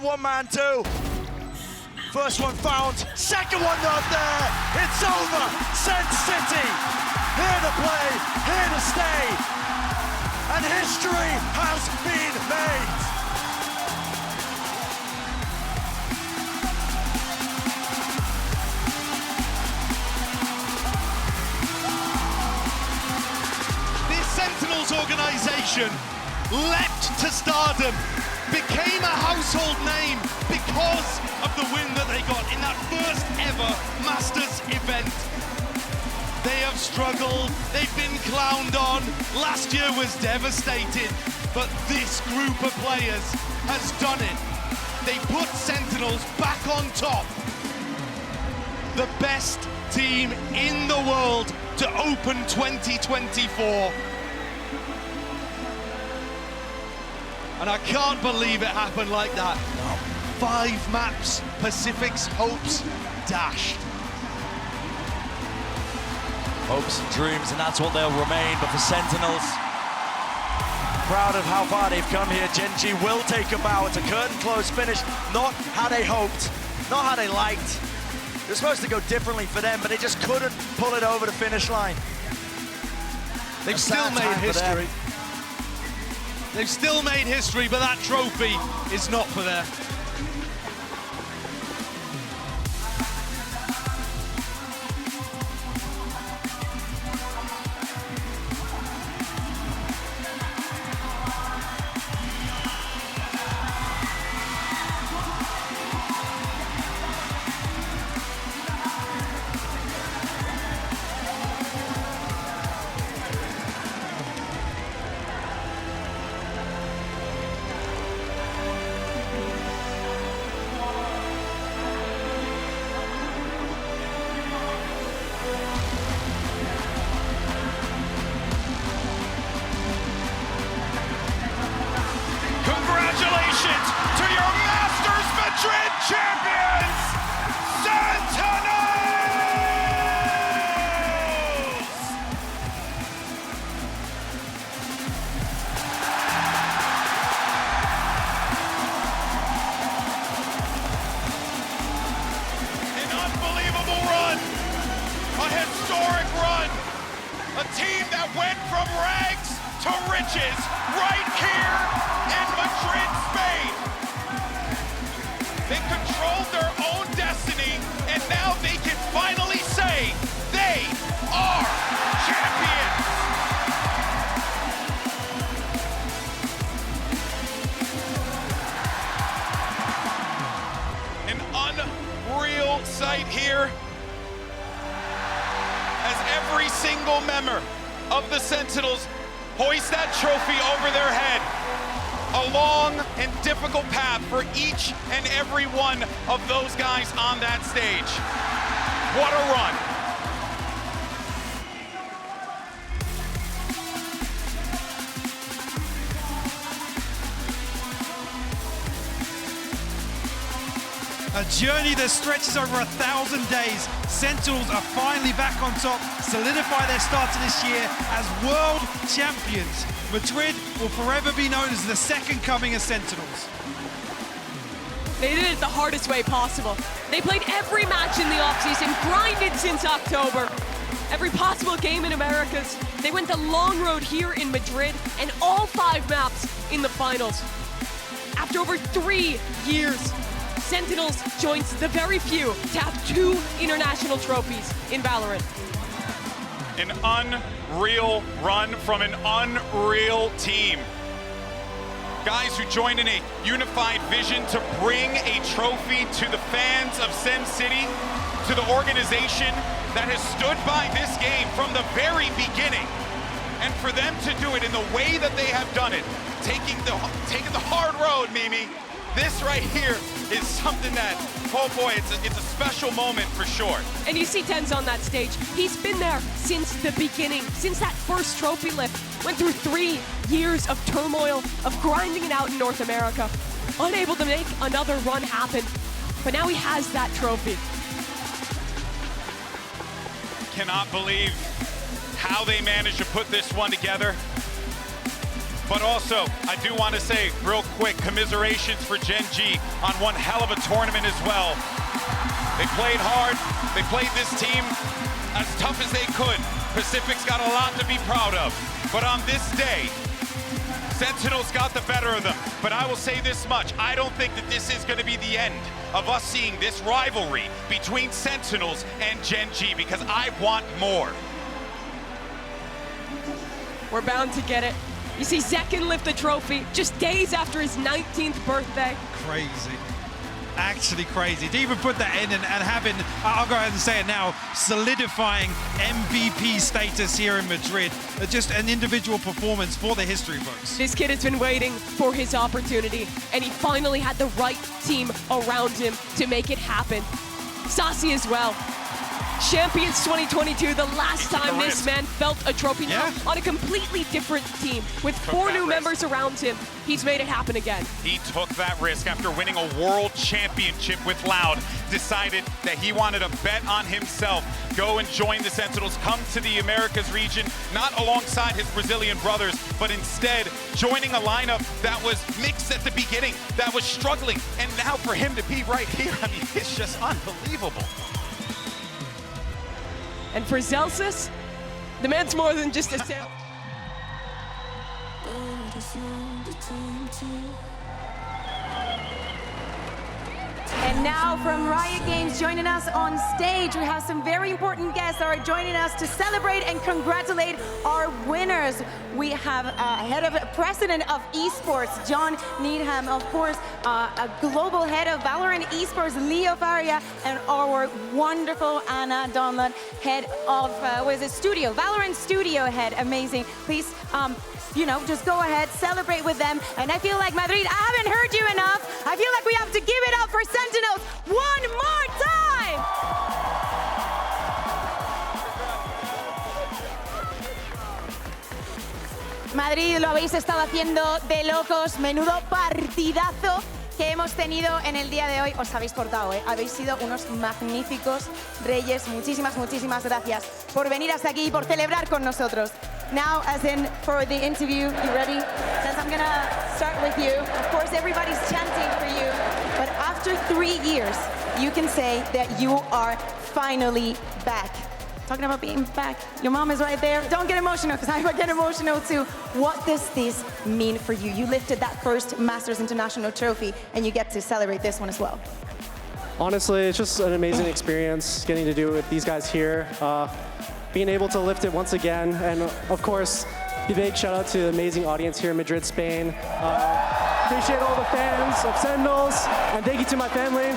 One man, two. First one found, second one not there. It's over. Sen City, here to play, here to stay. And history has been made. This Sentinels organization leapt to stardom, became a household name because of the win that they got in that first ever Masters event. They have struggled, they've been clowned on, last year was devastating, but this group of players has done it. They put Sentinels back on top. The best team in the world to open 2024. And I can't believe it happened like that. 5 maps, Pacific's hopes dashed. Hopes and dreams, and that's what they'll remain. But for Sentinels, proud of how far they've come here. Gen.G will take a bow. It's a curtain-close finish. Not how they hoped, not how they liked. It was supposed to go differently for them, but they just couldn't pull it over the finish line. They've still made history. They've still made history, but that trophy is not for them. Congratulations to your Masters Madrid champions, Sentinels! An unbelievable run, a historic run, a team that went from rags to riches right here in Madrid, Spain. They controlled their own destiny, and now they can finally say they are champions. An unreal sight here as every single member of the Sentinels hoist that trophy over their head. A long and difficult path for each and every one of those guys on that stage. What a run. A journey that stretches over 1,000 days. Sentinels are finally back on top, solidify their start to this year as world champions. Madrid will forever be known as the second coming of Sentinels. They did it the hardest way possible. They played every match in the offseason, grinded since October. Every possible game in Americas. They went the long road here in Madrid and all 5 maps in the finals. After over 3 years, Sentinels joins the very few to have 2 international trophies in Valorant. An unreal run from an unreal team. Guys who joined in a unified vision to bring a trophy to the fans of Sen City, to the organization that has stood by this game from the very beginning. And for them to do it in the way that they have done it, taking the hard road, Mimi, this right here is something that, oh boy, it's a special moment for sure. And you see Tenz on that stage. He's been there since the beginning, since that first trophy lift. Went through 3 years of turmoil, of grinding it out in North America. Unable to make another run happen. But now he has that trophy. Cannot believe how they managed to put this one together. But also, I do want to say real quick, commiserations for Gen.G on one hell of a tournament as well. They played hard. They played this team as tough as they could. Pacific's got a lot to be proud of. But on this day, Sentinels got the better of them. But I will say this much, I don't think that this is going to be the end of us seeing this rivalry between Sentinels and Gen.G, because I want more. We're bound to get it. You see Zekin lift the trophy just days after his 19th birthday. Crazy. Actually crazy. To even put that in and having, I'll go ahead and say it now, solidifying MVP status here in Madrid. Just an individual performance for the history books. This kid has been waiting for his opportunity, and he finally had the right team around him to make it happen. Sassy as well. Champions 2022, the last time this man felt a trophy. Now on a completely different team with 4 new members around him. He's made it happen again. He took that risk after winning a world championship with Loud, decided that he wanted to bet on himself, go and join the Sentinels, come to the Americas region, not alongside his Brazilian brothers, but instead joining a lineup that was mixed at the beginning, that was struggling, and now for him to be right here, I mean, it's just unbelievable. And for Zelsis, the man's more than just a sale. And now from Riot Games, joining us on stage, we have some very important guests that are joining us to celebrate and congratulate our winners. We have President of Esports, John Needham, of course, a global head of Valorant Esports, Leo Faria, and our wonderful Anna Donlon, head of, studio, Valorant studio head, amazing. Please, you know, just go ahead, celebrate with them. And I feel like, Madrid, I haven't heard you enough. I feel like we have to give it up for Sentinels one more time. Madrid, lo habéis estado haciendo de locos. Menudo partidazo que hemos tenido en el día de hoy. Os habéis portado, ¿eh? Habéis sido unos magníficos reyes. Muchísimas, muchísimas gracias por venir hasta aquí y por celebrar con nosotros. Now, as in for the interview, you ready? Since I'm gonna start with you. Of course, everybody's chanting for you. But after 3 years, you can say that you are finally back. Talking about being back, your mom is right there. Don't get emotional, because I get emotional too. What does this mean for you? You lifted that first Masters International trophy, and you get to celebrate this one as well. Honestly, it's just an amazing experience getting to do it with these guys here. Being able to lift it once again, and of course, a big shout out to the amazing audience here in Madrid, Spain. Appreciate all the fans of Sentinels, and thank you to my family.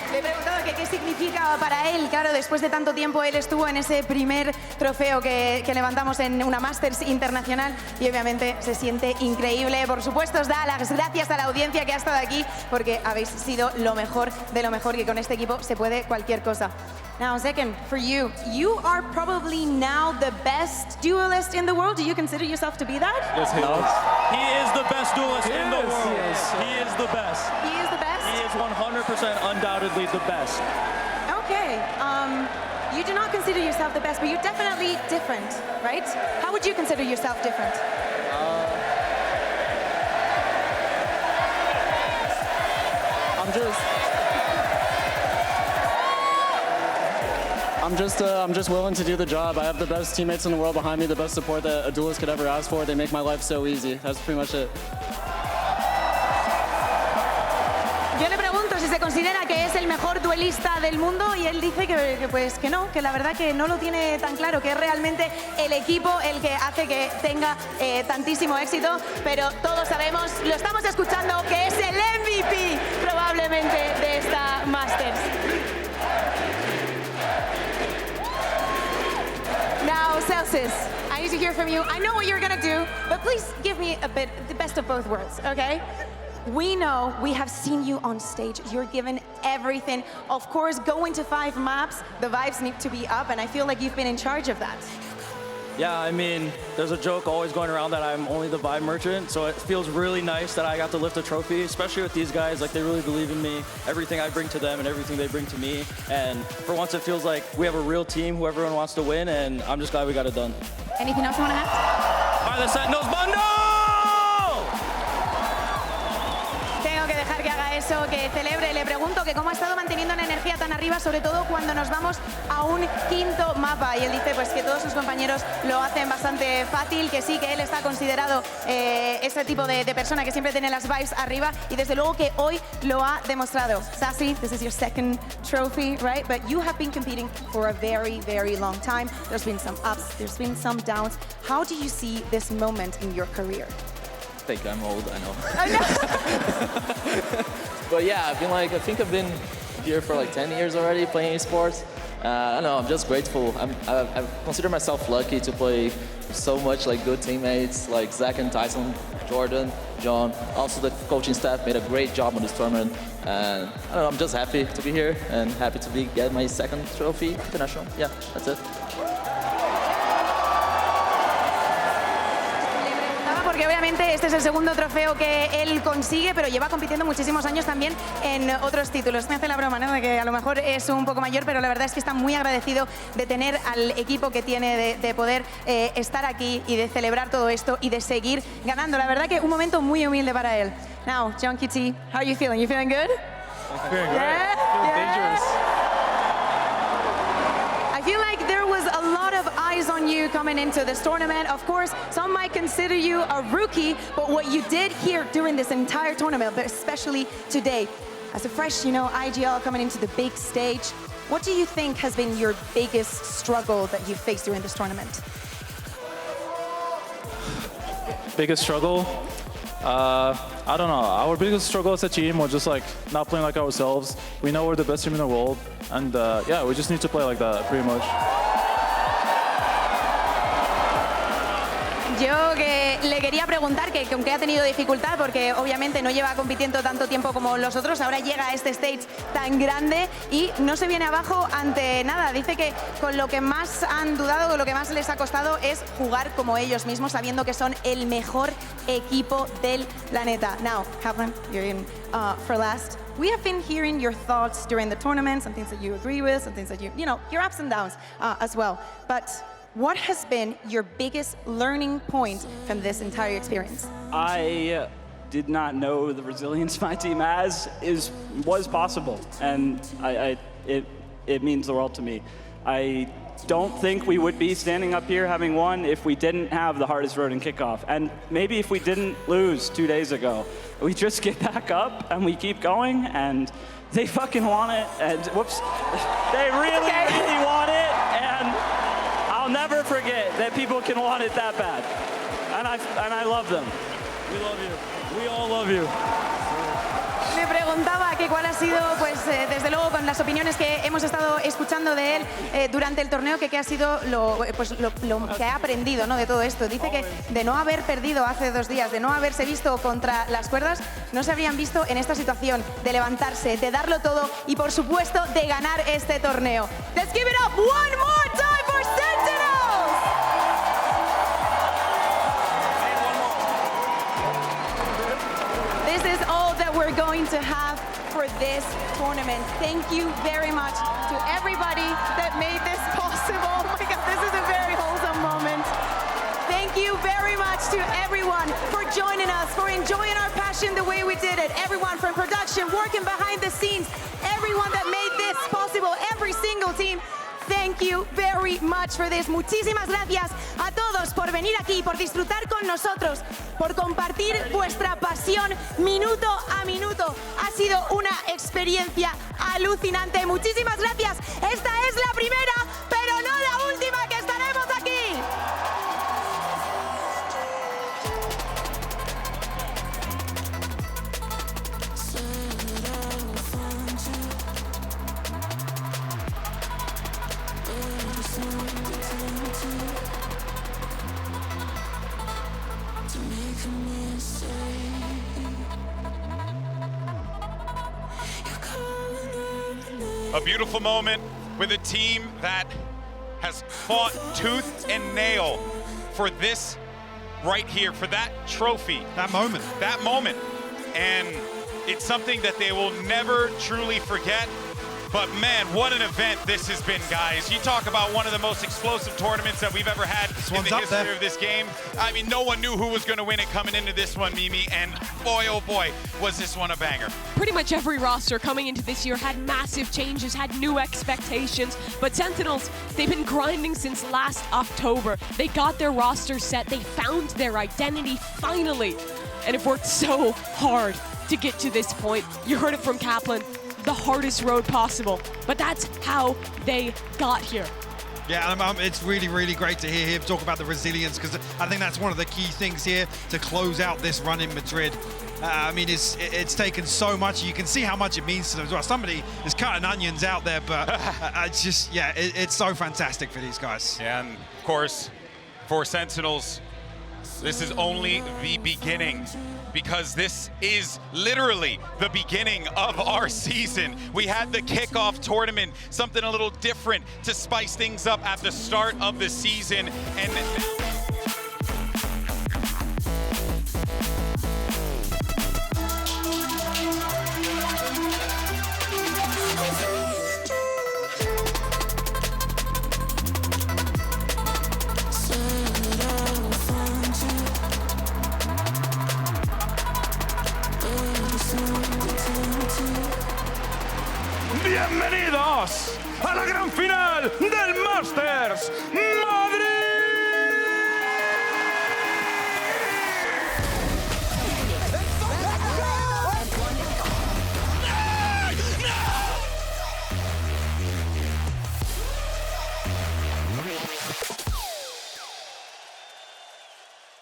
Le he preguntado que qué significa para él. Claro, después de tanto tiempo él estuvo en ese primer trofeo que levantamos en una Masters internacional y obviamente se siente increíble. Por supuesto, os da las gracias a la audiencia que ha estado aquí porque habéis sido lo mejor de lo mejor, que con este equipo se puede cualquier cosa. Now, Zekin, for you, you are probably now the best duelist in the world. Do you consider yourself to be that? Yes, he is. He is the best duelist in the world. He is the best. He is the best? He is 100% undoubtedly the best. Okay. You do not consider yourself the best, but you're definitely different, right? How would you consider yourself different? I'm just willing to do the job. I have the best teammates in the world behind me, the best support that a duelist could ever ask for. They make my life so easy. That's pretty much it. Yo le pregunto si se considera que es el mejor duelista del mundo y él dice que no, que la verdad que no lo tiene tan claro, que es realmente el equipo el que hace que tenga tantísimo éxito, pero todos sabemos, lo estamos escuchando, que es el MVP probablemente de esta Masters. Now, Celsius, I need to hear from you. I know what you're gonna do, but please give me a bit, the best of both worlds, okay? We know, we have seen you on stage. You're given everything. Of course, going to 5 maps, the vibes need to be up, and I feel like you've been in charge of that. Yeah, I mean, there's a joke always going around that I'm only the vibe merchant, so it feels really nice that I got to lift a trophy, especially with these guys. Like, they really believe in me, everything I bring to them and everything they bring to me. And for once, it feels like we have a real team who everyone wants to win, and I'm just glad we got it done. Anything else you want to add? All right, the Sentinels, Bundle! eso que celebre. Le pregunto que cómo ha estado manteniendo una energía tan arriba, sobre todo cuando nos vamos a un quinto mapa. Y él dice pues que todos sus compañeros lo hacen bastante fácil, que sí, que él está considerado ese tipo de persona que siempre tiene las vibes arriba y desde luego que hoy lo ha demostrado. Sassy, this is your second trophy, right? But you have been competing for a very, very long time. There's been some ups, there's been some downs. How do you see this moment in your career? I think I'm old, I know. But yeah, I think I've been here for like 10 years already playing esports. I don't know, I'm just grateful. I consider myself lucky to play so much like good teammates like Zach and Tyson, Jordan, John. Also the coaching staff made a great job on this tournament. And I don't know, I'm just happy to be here and happy to get my second trophy international. Yeah, that's it. Porque obviamente este es el segundo trofeo que él consigue, pero lleva compitiendo muchísimos años también en otros títulos. Me hace la broma, ¿no?, de que a lo mejor es un poco mayor, pero la verdad es que está muy agradecido de tener al equipo que tiene, de poder estar aquí y de celebrar todo esto y de seguir ganando. La verdad que un momento muy humilde para él. Now, Gen.G T, how are you feeling? You feeling good? I'm feeling great. Feeling dangerous. I feel like there was a lot of eyes on you coming into this tournament. Of course, some might consider you a rookie, but what you did here during this entire tournament, but especially today, as a fresh, IGL coming into the big stage, what do you think has been your biggest struggle that you faced during this tournament? Biggest struggle? I don't know. Our biggest struggle as a team was just like not playing like ourselves. We know we're the best team in the world, and yeah, we just need to play like that, pretty much. Yo que le quería preguntar que con qué ha tenido dificultad, porque obviamente no lleva compitiendo tanto tiempo como los otros, ahora llega a este stage tan grande y no se viene abajo ante nada. Dice que con lo que más han dudado, con lo que más les ha costado es jugar como ellos mismos, sabiendo que son el mejor equipo del planeta. Now, Kaplan, you're in for last. We have been hearing your thoughts during the tournament, some things that you agree with, some things that your ups and downs as well. But what has been your biggest learning point from this entire experience? I did not know the resilience my team was possible, and it means the world to me. I don't think we would be standing up here having won if we didn't have the hardest road in kickoff, and maybe if we didn't lose 2 days ago. We just get back up and we keep going, and they fucking want it, and whoops, they really, really want it, and I'll never forget that people can want it that bad, and I love them. We love you. We all love you. Me preguntaba que cuál ha sido, pues desde luego con las opiniones que hemos estado escuchando de él durante el torneo, que qué ha sido lo que ha aprendido, ¿no?, de todo esto. Dice que de no haber perdido hace 2 días, de no haberse visto contra las cuerdas, no se habrían visto en esta situación de levantarse, de darlo todo y por supuesto de ganar este torneo. Let's give it up one more time for Sentinels! This is all that we're going to have for this tournament. Thank you very much to everybody that made this possible. Oh my God, this is a very wholesome moment. Thank you very much to everyone for joining us, for enjoying our passion the way we did it. Everyone from production, working behind the scenes, everyone that made this possible, every single team. Thank you very much for this. Muchísimas gracias a todos por venir aquí, por disfrutar con nosotros, por compartir vuestra pasión minuto a minuto. Ha sido una experiencia alucinante. Muchísimas gracias. Esta es la primera, pero no la última que estaremos aquí. A beautiful moment with a team that has fought tooth and nail for this right here, for that trophy. That moment. That moment. And it's something that they will never truly forget. But man, what an event this has been, guys. You talk about one of the most explosive tournaments that we've ever had in the history of this game. I mean, no one knew who was going to win it coming into this one, Mimi, and boy, oh boy, was this one a banger. Pretty much every roster coming into this year had massive changes, had new expectations, but Sentinels, they've been grinding since last October. They got their roster set, they found their identity finally, and it worked so hard to get to this point. You heard it from Kaplan, the hardest road possible, but that's how they got here. Yeah, it's really, really great to hear him talk about the resilience, because I think that's one of the key things here to close out this run in Madrid. I mean, it's taken so much. You can see how much it means to them as well. Somebody is cutting onions out there, but it's just, yeah, it's so fantastic for these guys. Yeah, and of course, for Sentinels, this is only the beginning, because this is literally the beginning of our season. We had the kickoff tournament, something a little different to spice things up at the start of the season, and Bienvenidos a la gran final.